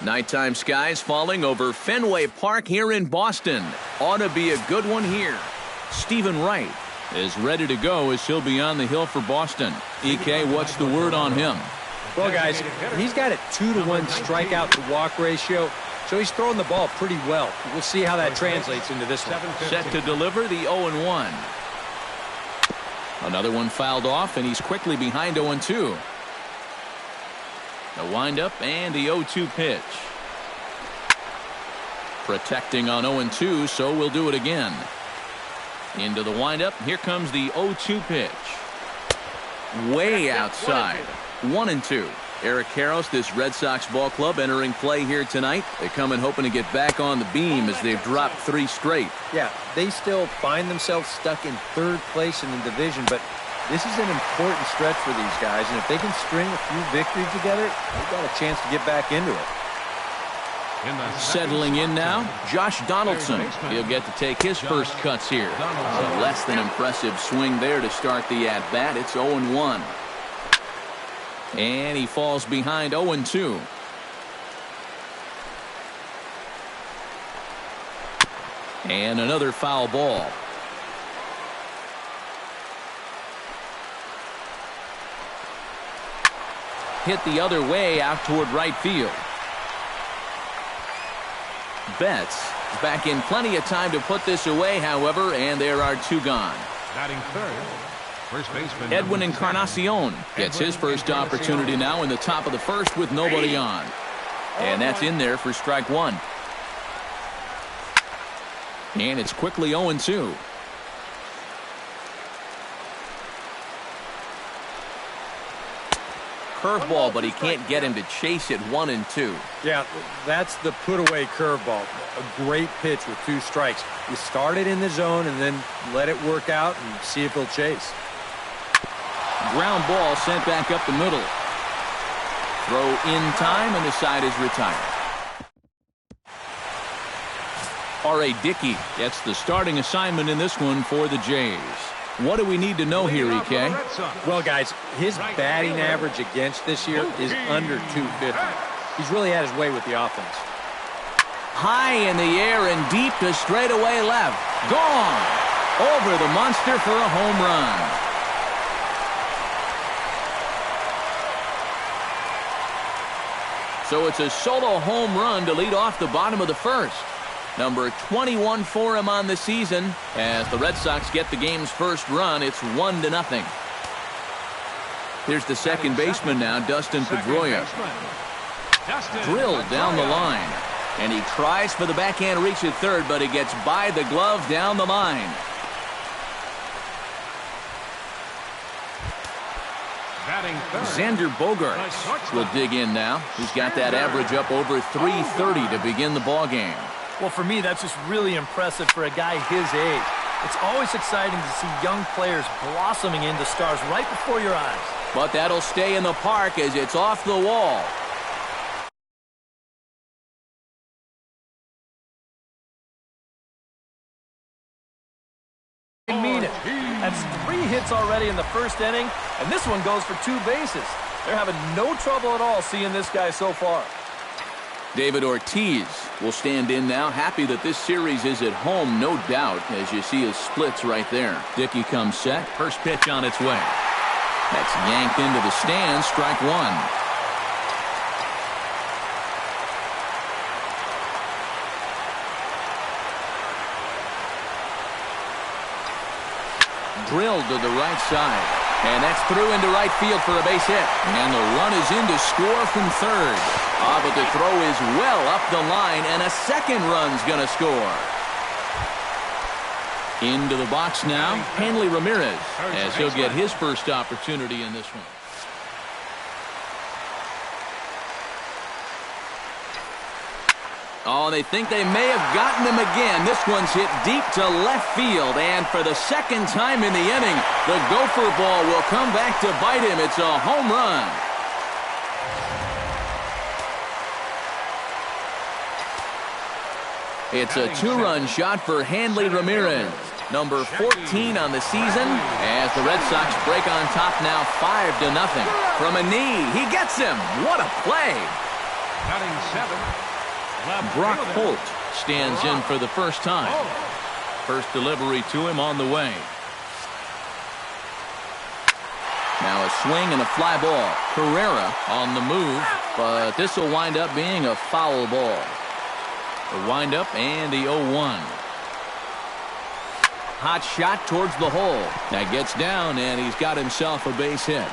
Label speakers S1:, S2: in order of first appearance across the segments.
S1: Nighttime skies falling over Fenway Park here in Boston. Ought to be a good one here. Stephen Wright is ready to go as he'll be on the hill for Boston. EK, what's the word on him?
S2: Well, guys, he's got a 2-to-1 strikeout to walk ratio, so he's throwing the ball pretty well. We'll see how that translates into this one.
S1: Set to deliver the 0-1. Another one fouled off, and he's quickly behind 0-2. The windup and the 0-2 pitch. Protecting on 0-2, so we'll do it again. Into the windup. Here comes the 0-2 pitch. Way outside. 1-2. Eric Karros, this Red Sox ball club, entering play here tonight. They come in hoping to get back on the beam as they've dropped 3 straight.
S2: Yeah, they still find themselves stuck in 3rd place in the division, but this is an important stretch for these guys, and if they can string a few victories together, they've got a chance to get back into it.
S1: Settling in now, Josh Donaldson. He'll get to take his first cuts here. A less than impressive swing there to start the at-bat. It's 0-1. And he falls behind 0-2. And another foul ball. Hit the other way out toward right field. Betts is back in plenty of time to put this away, however, and there are 2 gone.
S3: Batting third, first baseman
S1: Edwin Encarnacion gets his first opportunity now in the top of the first with nobody on. And that's in there for strike 1. And it's quickly 0-2. Curveball, but he can't get him to chase it 1-2.
S2: Yeah, that's the put-away curveball. A great pitch with 2 strikes. You start it in the zone and then let it work out and see if he'll chase.
S1: Ground ball sent back up the middle. Throw in time, and the side is retired. R.A. Dickey gets the starting assignment in this one for the Jays. What do we need to know here, EK?
S2: Well, guys, his batting average against this year is under 250. He's really had his way with the offense.
S1: High in the air and deep to straightaway left. Gone! Over the monster for a home run. So it's a solo home run to lead off the bottom of the first. Number 21 for him on the season. As the Red Sox get the game's first run, it's 1-0. Here's the second baseman now, Dustin Pedroia. Drilled down the line. And he tries for the backhand reach at third, but he gets by the glove down the line. Xander Bogaerts will dig in now. He's got that average up over 330 to begin the ball game.
S4: Well, for me, that's just really impressive for a guy his age. It's always exciting to see young players blossoming into stars right before your eyes.
S1: But that'll stay in the park as it's off the wall.
S4: I mean it. That's 3 hits already in the first inning, and this one goes for 2 bases. They're having no trouble at all seeing this guy so far.
S1: David Ortiz will stand in now, happy that this series is at home, no doubt, as you see his splits right there. Dickey comes set, first pitch on its way. That's yanked into the stands, strike 1. Drilled to the right side. And that's through into right field for a base hit. And the run is in to score from third. But the throw is well up the line, and a second run's going to score. Into the box now, Hanley Ramirez, as he'll get his first opportunity in this one. Oh, they think they may have gotten him again. This one's hit deep to left field, and for the second time in the inning, the gopher ball will come back to bite him. It's a home run. It's a 2-run shot for Hanley Ramirez, number 14 on the season, as the Red Sox break on top now 5-0. From a knee, he gets him. What a play.
S3: Counting 7. Left
S1: Brock
S3: fielder.
S1: Holt stands in for the first time. First delivery to him on the way. Now a swing and a fly ball. Carrera on the move, but this will wind up being a foul ball. The windup and the 0-1. Hot shot towards the hole. That gets down, and he's got himself a base hit.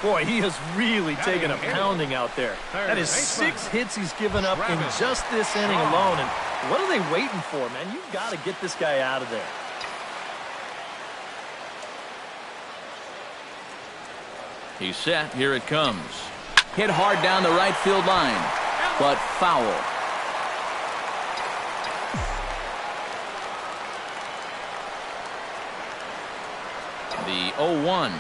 S4: Boy, he has really taken a pounding out there. That is 6 hits he's given up in just this inning alone. And what are they waiting for, man? You've got to get this guy out of there.
S1: He's set. Here it comes. Hit hard down the right field line, but foul. The 0-1.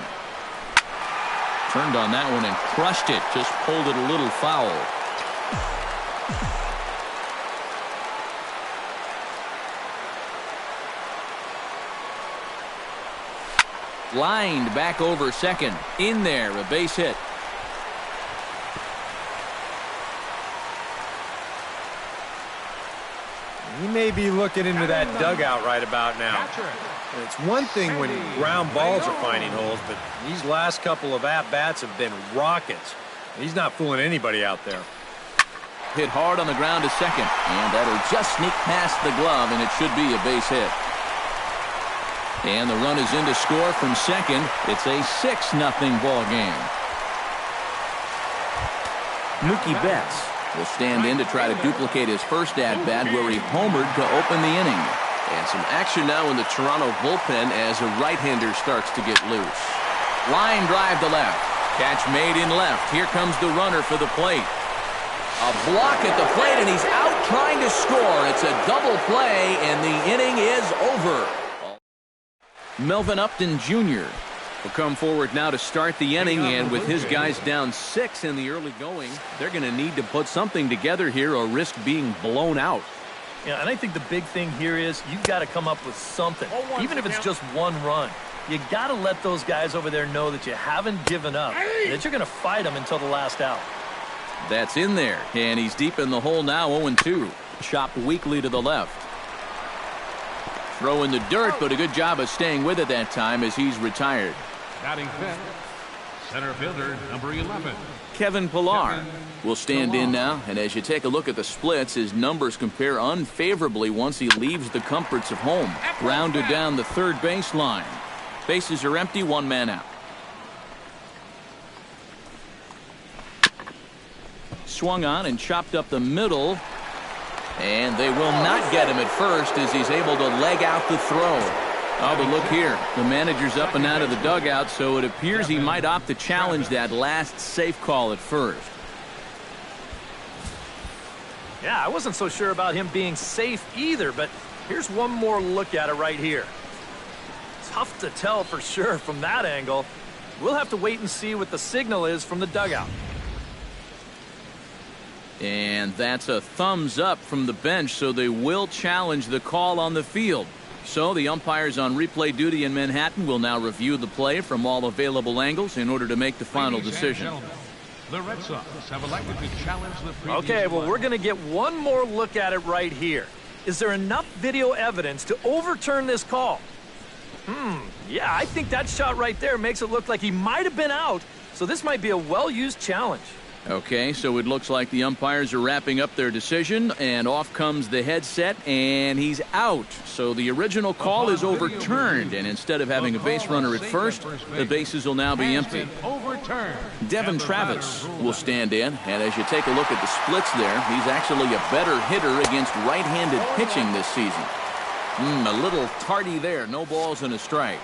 S1: Turned on that one and crushed it. Just pulled it a little foul. Lined back over second. In there, a base hit.
S2: He may be looking into that dugout right about now. It's one thing when ground balls are finding holes, but these last couple of at-bats have been rockets. He's not fooling anybody out there.
S1: Hit hard on the ground to second, and that'll just sneak past the glove, and it should be a base hit. And the run is in to score from second. It's a 6-0 ball game. Mookie Betts will stand in to try to duplicate his first at-bat where he homered to open the inning.
S5: And some action now in the Toronto bullpen as a right-hander starts to get loose.
S1: Line drive to left. Catch made in left. Here comes the runner for the plate. A block at the plate, and he's out trying to score. It's a double play, and the inning is over. Melvin Upton Jr. will come forward now to start the inning, and with his guys down 6 in the early going, they're going to need to put something together here or risk being blown out.
S4: Yeah, and I think the big thing here is you've got to come up with something, even if it's just one run. You got to let those guys over there know that you haven't given up, and that you're going to fight them until the last out.
S1: That's in there, and he's deep in the hole now, 0-2. Chopped weakly to the left. Throw in the dirt, but a good job of staying with it that time as he's retired.
S3: Batting fifth. Center fielder, number 11.
S1: Kevin Pillar will stand in now, and as you take a look at the splits, his numbers compare unfavorably once he leaves the comforts of home. Grounded down the third baseline. Bases are empty, 1 man out. Swung on and chopped up the middle, and they will not get him at first as he's able to leg out the throw. Oh, but look here. The manager's up and out of the dugout, so it appears he might opt to challenge that last safe call at first.
S4: Yeah, I wasn't so sure about him being safe either, but here's one more look at it right here. Tough to tell for sure from that angle. We'll have to wait and see what the signal is from the dugout.
S1: And that's a thumbs up from the bench, so they will challenge the call on the field. So the umpires on replay duty in Manhattan will now review the play from all available angles in order to make the final decision.
S3: The Red Sox have elected to challenge the previous
S4: Okay, well, we're going to get one more look at it right here. Is there enough video evidence to overturn this call? Yeah, I think that shot right there makes it look like he might have been out, so this might be a well-used challenge.
S1: Okay, so it looks like the umpires are wrapping up their decision, and off comes the headset, and he's out. So the original call is overturned, and instead of having a base runner at first, the bases will now be empty. Devin Travis will stand in, and as you take a look at the splits there, he's actually a better hitter against right-handed pitching this season. A little tardy there, no balls and a strike.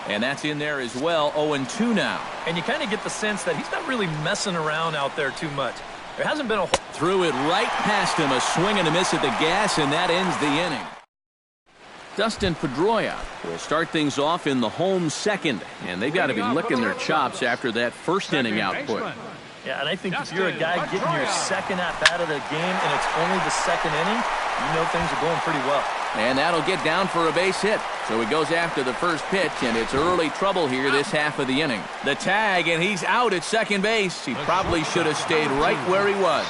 S1: And that's in there as well, 0-2 now.
S4: And you kind of get the sense that he's not really messing around out there too much. There hasn't been a...
S1: Threw it right past him, a swing and a miss at the gas, and that ends the inning. Dustin Pedroia will start things off in the home second, and they've got to be licking their chops after that first inning output.
S4: Yeah, and I think if you're a guy getting your second at-bat of the game and it's only the second inning, you know things are going pretty well.
S1: And that'll get down for a base hit. So he goes after the first pitch, and it's early trouble here this half of the inning. The tag, and he's out at second base. He probably should have stayed right where he was.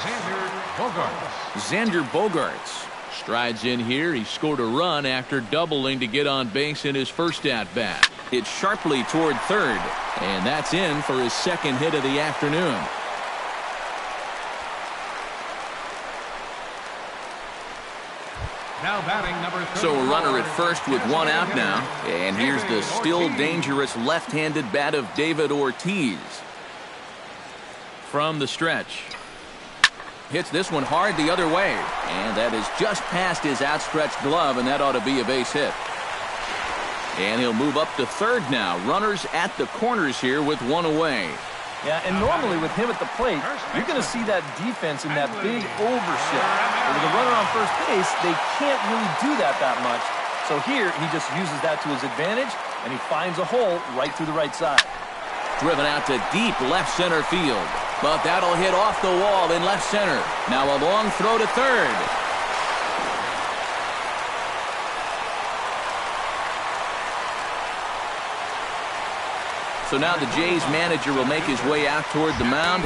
S1: Xander Bogaerts strides in here. He scored a run after doubling to get on base in his first at-bat. It's sharply toward third, and that's in for his second hit of the afternoon.
S3: Now batting number 34.
S1: So a runner at first with one out now. And here's the still dangerous left-handed bat of David Ortiz. From the stretch. Hits this one hard the other way. And that is just past his outstretched glove, and that ought to be a base hit. And he'll move up to third now. Runners at the corners here with one away.
S4: Yeah, and normally with him at the plate, you're going to see that defense in that big overshift. But with a runner on first base, they can't really do that much. So here, he just uses that to his advantage, and he finds a hole right through the right side.
S1: Driven out to deep left center field. But that'll hit off the wall in left center. Now a long throw to third. So now the Jays manager will make his way out toward the mound.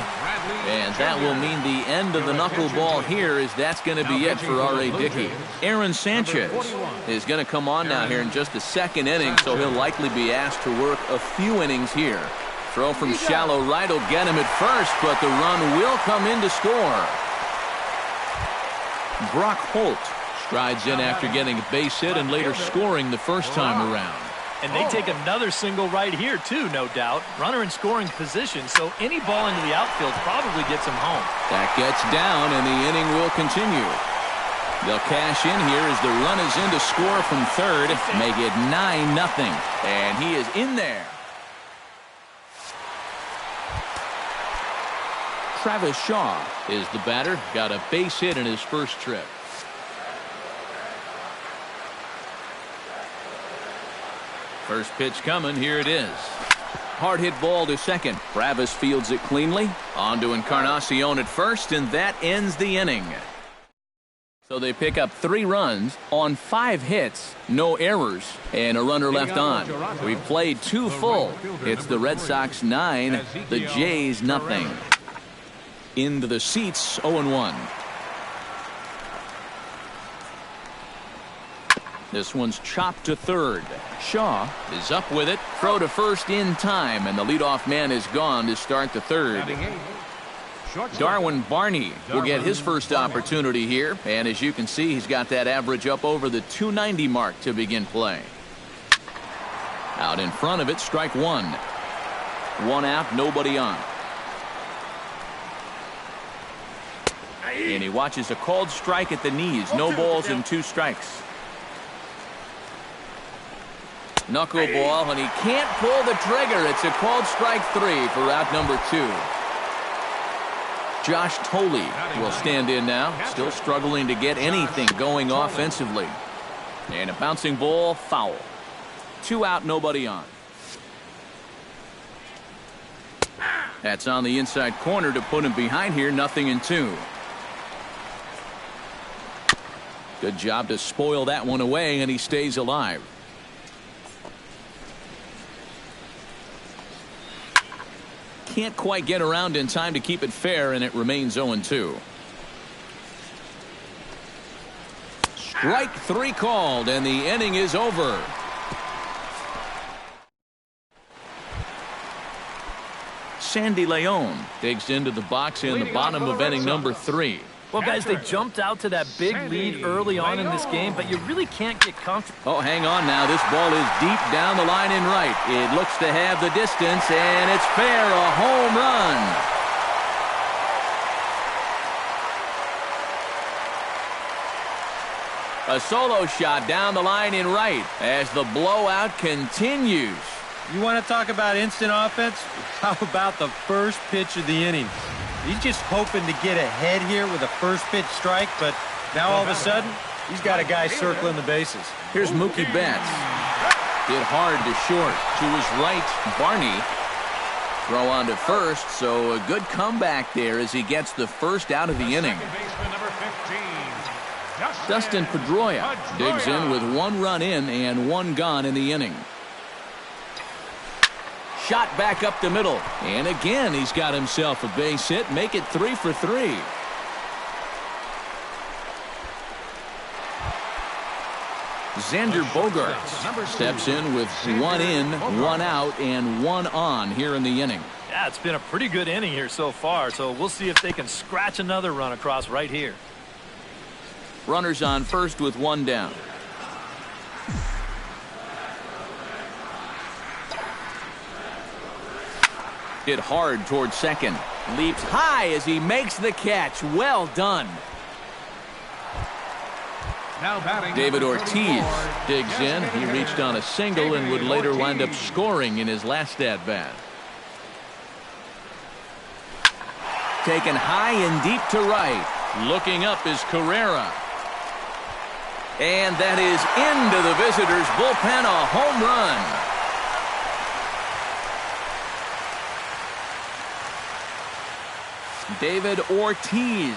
S1: And that will mean the end of the knuckleball here, as that's going to be it for R.A. Dickey. Aaron Sanchez is going to come on now here in just the second inning, so he'll likely be asked to work a few innings here. Throw from shallow right will get him at first, but the run will come in to score. Brock Holt strides in after getting a base hit and later scoring the first time around.
S4: And they take another single right here, too, no doubt. Runner in scoring position, so any ball into the outfield probably gets him home.
S1: That gets down, and the inning will continue. They'll cash in here as the run is in to score from third, make it 9-0. And he is in there. Travis Shaw is the batter. Got a base hit in his first trip. First pitch coming. Here it is. Hard hit ball to second. Travis fields it cleanly. On to Encarnacion at first, and that ends the inning. So they pick up 3 runs on 5 hits, no errors, and a runner left on. We've played 2 full. It's the Red Sox 9, the Jays nothing. Into the seats, 0-1. This one's chopped to third. Shaw is up with it. Throw to first in time, and the leadoff man is gone to start the third. Darwin Barney will get his first opportunity here, and as you can see, he's got that average up over the 290 mark to begin play. Out in front of it, strike one. One out, nobody on. And he watches a called strike at the knees. No balls and 2 strikes. Knuckleball, and he can't pull the trigger. It's a called strike 3 for out number 2. Josh Tolley will stand in now, still struggling to get anything going offensively. And a bouncing ball, foul. 2 out, nobody on. That's on the inside corner to put him behind here, 0-2. Good job to spoil that one away, and he stays alive. Can't quite get around in time to keep it fair, and it remains 0-2. Strike 3 called, and the inning is over. Sandy Leon digs into the box in the bottom of inning number 3.
S4: Well, guys, they jumped out to that big lead early on in this game, but you really can't get comfortable.
S1: Oh, hang on now. This ball is deep down the line and right. It looks to have the distance, and it's fair. A home run. A solo shot down the line in right as the blowout continues.
S2: You want to talk about instant offense? How about the first pitch of the inning? He's just hoping to get ahead here with a first pitch strike, but now all of a sudden, he's got a guy circling the bases.
S1: Here's Mookie Betts. Hit hard to short. To his right, Barney. Throw on to first, so a good comeback there as he gets the first out of the inning. Dustin Pedroia digs in with 1 run in and 1 gone in the inning. Shot back up the middle. And again, he's got himself a base hit. Make it 3 for 3. Xander Bogaerts steps in with 1 in, 1 out, and 1 on here in the inning.
S4: Yeah, it's been a pretty good inning here so far, so we'll see if they can scratch another run across right here.
S1: Runners on first with 1 down. Hit hard towards second. Leaps high as he makes the catch. Well done. David Ortiz digs in. He reached on a single and would later wind up scoring in his last at-bat. Taken high and deep to right. Looking up is Carrera. And that is into the visitors' bullpen, a home run. David Ortiz,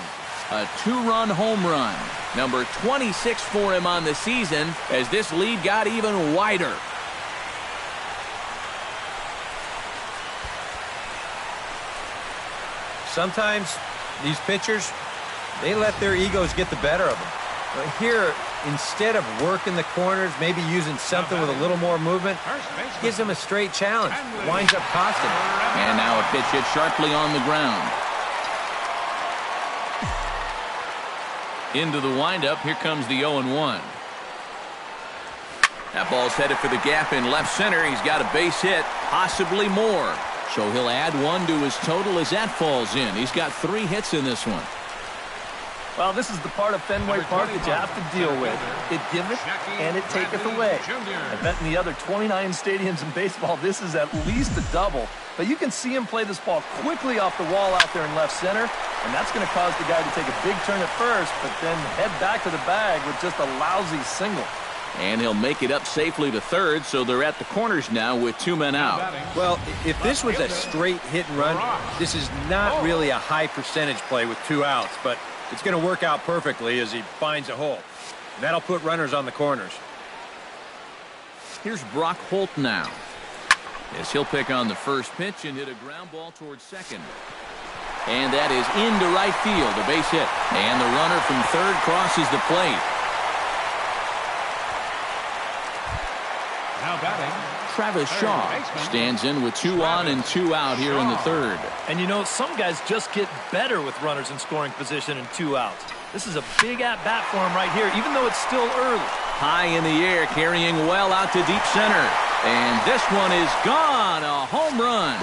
S1: a 2-run home run. Number 26 for him on the season as this lead got even wider.
S2: Sometimes these pitchers, they let their egos get the better of them. But here, instead of working the corners, maybe using something with a little more movement, gives them a straight challenge. Winds up costing them.
S1: And now a pitch hit sharply on the ground. Into the windup, here comes the 0-1. That ball's headed for the gap in left center. He's got a base hit, possibly more. So he'll add 1 to his total as that falls in. He's got 3 hits in this one.
S4: Well, this is the part of Fenway Park that you have to deal with. It giveth and it taketh away. I bet in the other 29 stadiums in baseball, this is at least a double. But you can see him play this ball quickly off the wall out there in left center, and that's going to cause the guy to take a big turn at first, but then head back to the bag with just a lousy single.
S1: And he'll make it up safely to third, so they're at the corners now with 2 men out.
S2: Well, if this was a straight hit and run, this is not really a high percentage play with 2 outs, but it's going to work out perfectly as he finds a hole. That'll put runners on the corners.
S1: Here's Brock Holt now, as he'll pick on the first pitch and hit a ground ball towards second. And that is into right field, a base hit. And the runner from third crosses the plate.
S3: Now batting,
S1: Travis Shaw stands in with 2 on and 2 out here in the third.
S4: And you know, some guys just get better with runners in scoring position and 2 outs. This is a big at-bat for him right here, even though it's still early.
S1: High in the air, carrying well out to deep center. And this one is gone, a home run.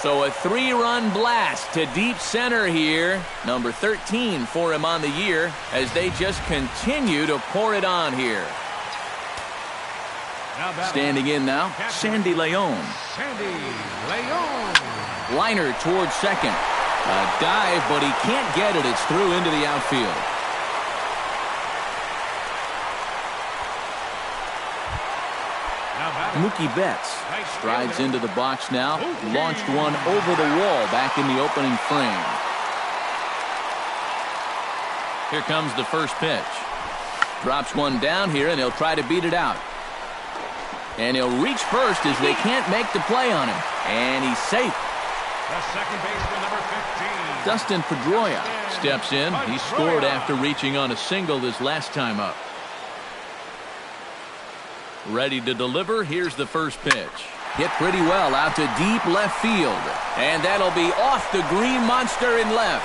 S1: So a 3-run blast to deep center here. Number 13 for him on the year as they just continue to pour it on here. Standing in now, Sandy Leon. Liner towards second. A dive, but he can't get it. It's through into the outfield. Mookie Betts strides into the box now. Launched one over the wall back in the opening frame. Here comes the first pitch. Drops one down here, and he'll try to beat it out. And he'll reach first as they can't make the play on him. And he's safe.
S3: The second baseman, number 15.
S1: Dustin Pedroia steps in. He scored after reaching on a single this last time up. Ready to deliver. Here's the first pitch. Hit pretty well out to deep left field. And that'll be off the green monster in left.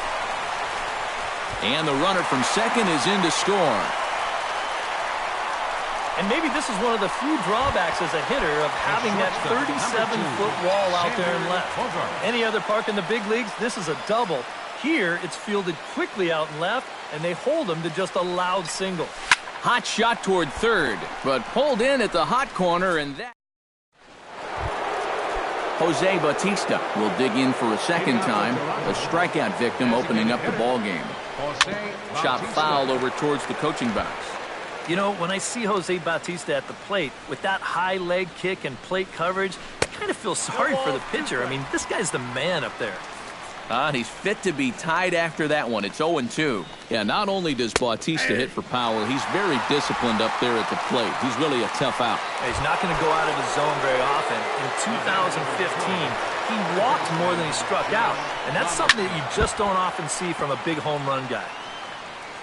S1: And the runner from second is in to score.
S4: And maybe this is one of the few drawbacks as a hitter of having that 37-foot wall out there in left. Any other park in the big leagues, this is a double. Here, it's fielded quickly out in left, and they hold him to just a loud single.
S1: Hot shot toward third, but pulled in at the hot corner, and that... Jose Bautista will dig in for a second time. A strikeout victim opening up the ball game. Shot fouled over towards the coaching box.
S4: You know, when I see Jose Bautista at the plate with that high leg kick and plate coverage, it kind of feel sorry for the pitcher. I mean, this guy's the man up there.
S1: He's fit to be tied after that one. It's 0-2. Yeah, not only does Bautista hit for power, he's very disciplined up there at the plate. He's really a tough out.
S4: He's not going to go out of his zone very often. In 2015, he walked more than he struck out, and that's something that you just don't often see from a big home run guy.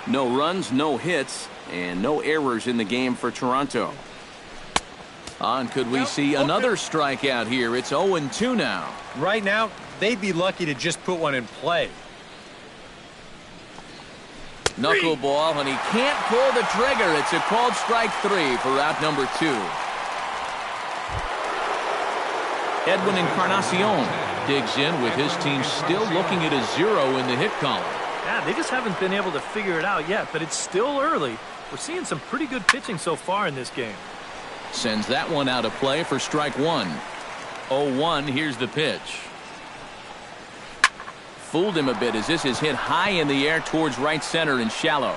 S5: No runs, no hits, and no errors in the game for Toronto.
S1: And could we see another strikeout here? It's 0-2 now.
S2: Right now, they'd be lucky to just put one in play.
S1: Knuckleball, and he can't pull the trigger. It's a called strike 3 for out number 2. Edwin Encarnacion digs in with his team still looking at a 0 in the hit column.
S4: Yeah, they just haven't been able to figure it out yet, but it's still early. We're seeing some pretty good pitching so far in this game.
S1: Sends that one out of play for strike 1. 0-1, here's the pitch. Fooled him a bit as this is hit high in the air towards right center and shallow.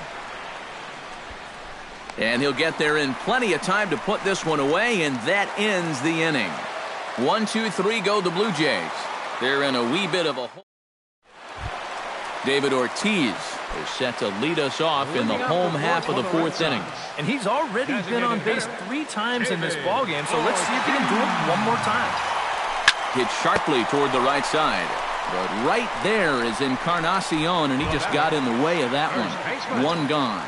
S1: And he'll get there in plenty of time to put this one away, and that ends the inning. 1, 2, 3 go the Blue Jays. They're in a wee bit of a hole. David Ortiz is set to lead us off in the home half of the 4th inning.
S4: And he's already been on base 3 times in this ballgame, so let's see if he can do it one more time.
S1: Hit sharply toward the right side. But right there is Encarnacion, and he just got in the way of that one. One gone.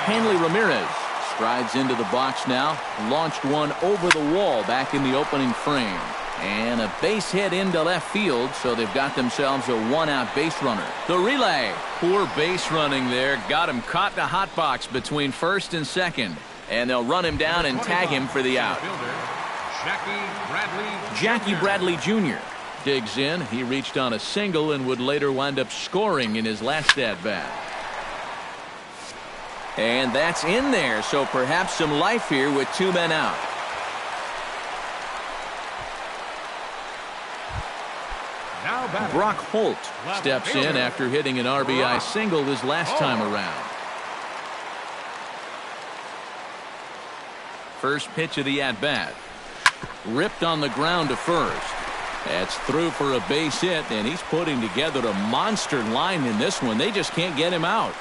S1: Hanley Ramirez strides into the box now. Launched one over the wall back in the opening frame. And a base hit into left field, so they've got themselves a 1-out base runner. The relay. Poor base running there. Got him caught in a hot box between first and second. And they'll run him down and tag him for the out. Jackie Bradley Jr. digs in. He reached on a single and would later wind up scoring in his last at-bat. And that's in there, so perhaps some life here with 2 men out. Brock Holt steps in after hitting an RBI single his last time around. First pitch of the at-bat. Ripped on the ground to first. That's through for a base hit, and he's putting together a monster line in this one. They just can't get him out.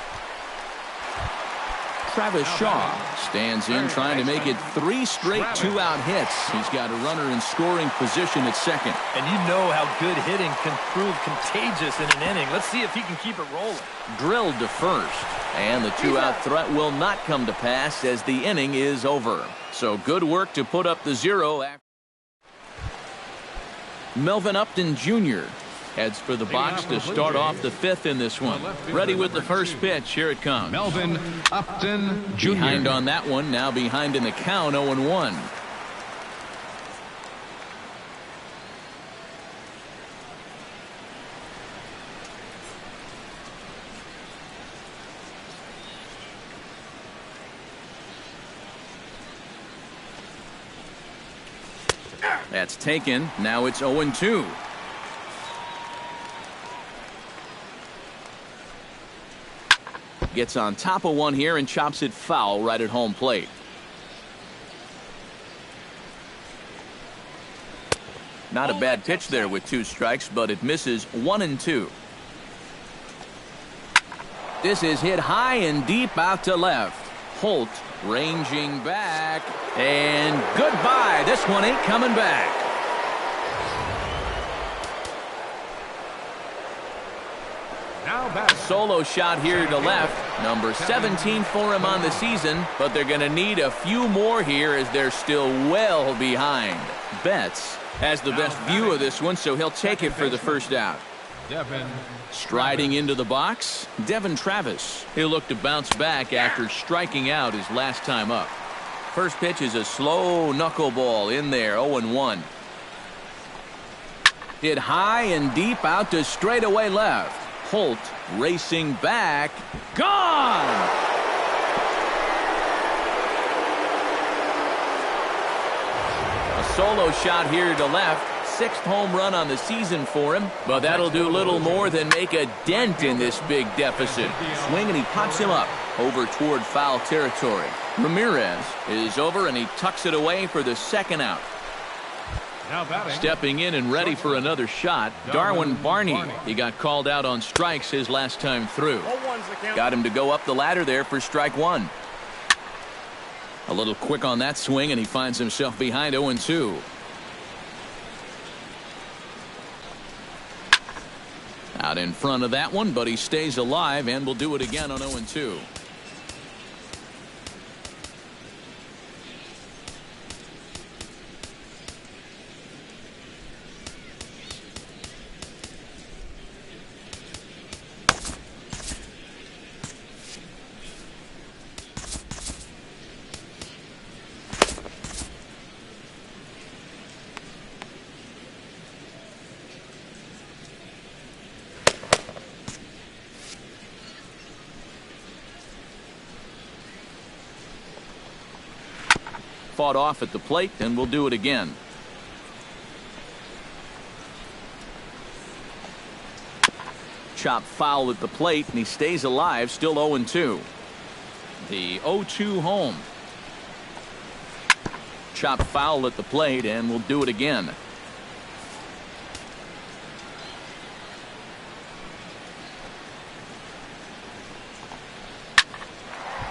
S1: Travis Shaw stands in trying to make it 3 straight 2-out hits. He's got a runner in scoring position at second.
S4: And you know how good hitting can prove contagious in an inning. Let's see if he can keep it rolling.
S1: Drilled to first. And the 2-out threat will not come to pass as the inning is over. So good work to put up the 0. Melvin Upton Jr. heads for the box to start off the 5th in this one. Ready with the first pitch. Here it comes.
S3: Melvin Upton Jr.
S1: Behind on that one. Now behind in the count. 0-1. That's taken. Now it's 0-2. Gets on top of one here and chops it foul right at home plate. Not a bad pitch there with 2 strikes, but it misses 1-2. This is hit high and deep out to left. Holt ranging back, and goodbye. This one ain't coming back. Solo shot here to left. Number 17 for him on the season, but they're going to need a few more here as they're still well behind. Betts has the best view of this one, so he'll take it for the first out. Striding into the box, Devin Travis. He'll look to bounce back after striking out his last time up. First pitch is a slow knuckleball in there, 0-1. Hit high and deep out to straightaway left. Holt racing back. Gone! A solo shot here to left. 6th home run on the season for him, but that'll do little more than make a dent in this big deficit. Swing, and he pops him up over toward foul territory. Ramirez is over, and he tucks it away for the 2nd out. Stepping in and ready for another shot, Darwin Barney. He got called out on strikes his last time through. Got him to go up the ladder there for strike 1. A little quick on that swing, and he finds himself behind 0-2. Out in front of that one, but he stays alive and will do it again on 0-2. Fought off at the plate, and we'll do it again. Chop foul at the plate, and he stays alive, still 0-2. The 0-2 home. Chop foul at the plate, and we'll do it again.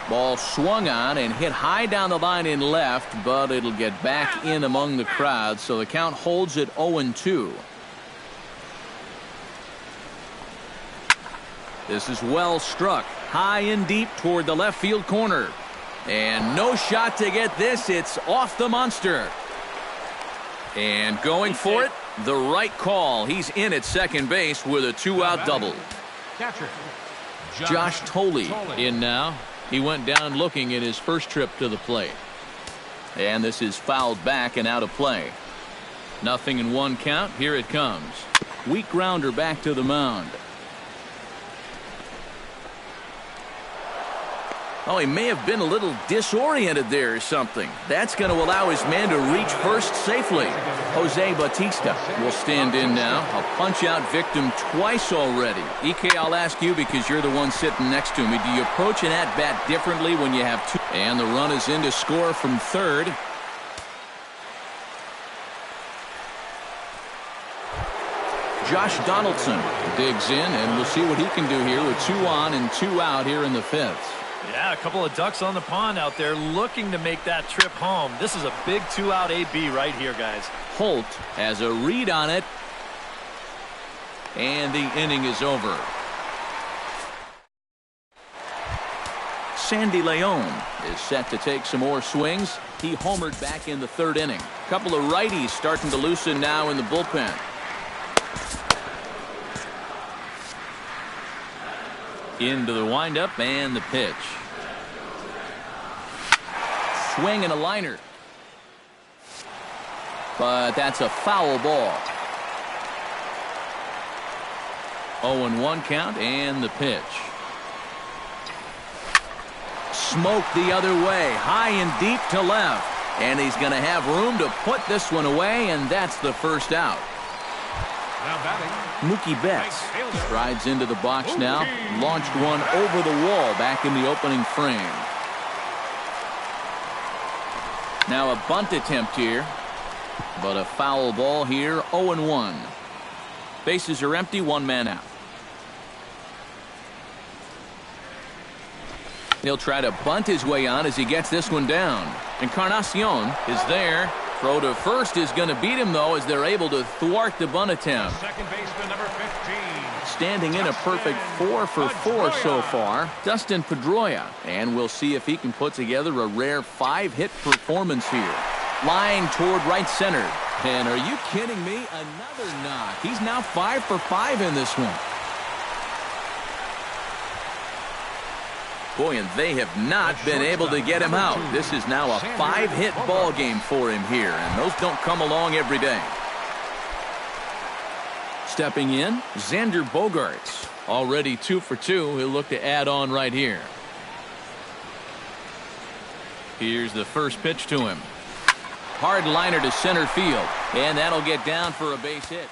S1: Ball swung on and hit high down the line in left, but it'll get back in among the crowd, so the count holds at 0-2. This is well struck, high and deep toward the left field corner. And no shot to get this. It's off the monster. And going for it, the right call. He's in at second base with a 2-out double. Josh Thole in now. He went down looking at his first trip to the plate. And this is fouled back and out of play. Nothing in 1 count. Here it comes. Weak grounder back to the mound. Oh, he may have been a little disoriented there or something. That's going to allow his man to reach first safely. Jose Bautista will stand in now. A punch-out victim twice already. EK, I'll ask you because you're the one sitting next to me. Do you approach an at-bat differently when you have 2? And the run is in to score from third. Josh Donaldson digs in, and we'll see what he can do here with 2 on and 2 out here in the 5th.
S4: Yeah, a couple of ducks on the pond out there looking to make that trip home. This is a big 2-out AB right here, guys.
S1: Holt has a read on it. And the inning is over. Sandy Leon is set to take some more swings. He homered back in the 3rd inning. A couple of righties starting to loosen now in the bullpen. Into the windup and the pitch. Swing and a liner. But that's a foul ball. 0-1 count and the pitch. Smoke the other way, high and deep to left. And he's going to have room to put this one away, and that's the 1st out. Mookie Betts strides into the box now. Launched one over the wall back in the opening frame. Now a bunt attempt here, but a foul ball here. 0-1. Bases are empty, 1 man out. He'll try to bunt his way on as he gets this one down. Encarnacion is there. Throw to first is going to beat him, though, as they're able to thwart the bunt attempt.
S3: Second baseman, number 15.
S1: Standing in a perfect 4 for 4 so far, Dustin Pedroia. And we'll see if he can put together a rare 5-hit performance here. Line toward right center. And are you kidding me? Another knock. He's now 5 for 5 in this one. Boy, and they have not been able to get him out. This is now a 5-hit ball game for him here, and those don't come along every day. Stepping in, Xander Bogaerts. Already 2 for 2. He'll look to add on right here. Here's the first pitch to him. Hard liner to center field. And that'll get down for a base hit.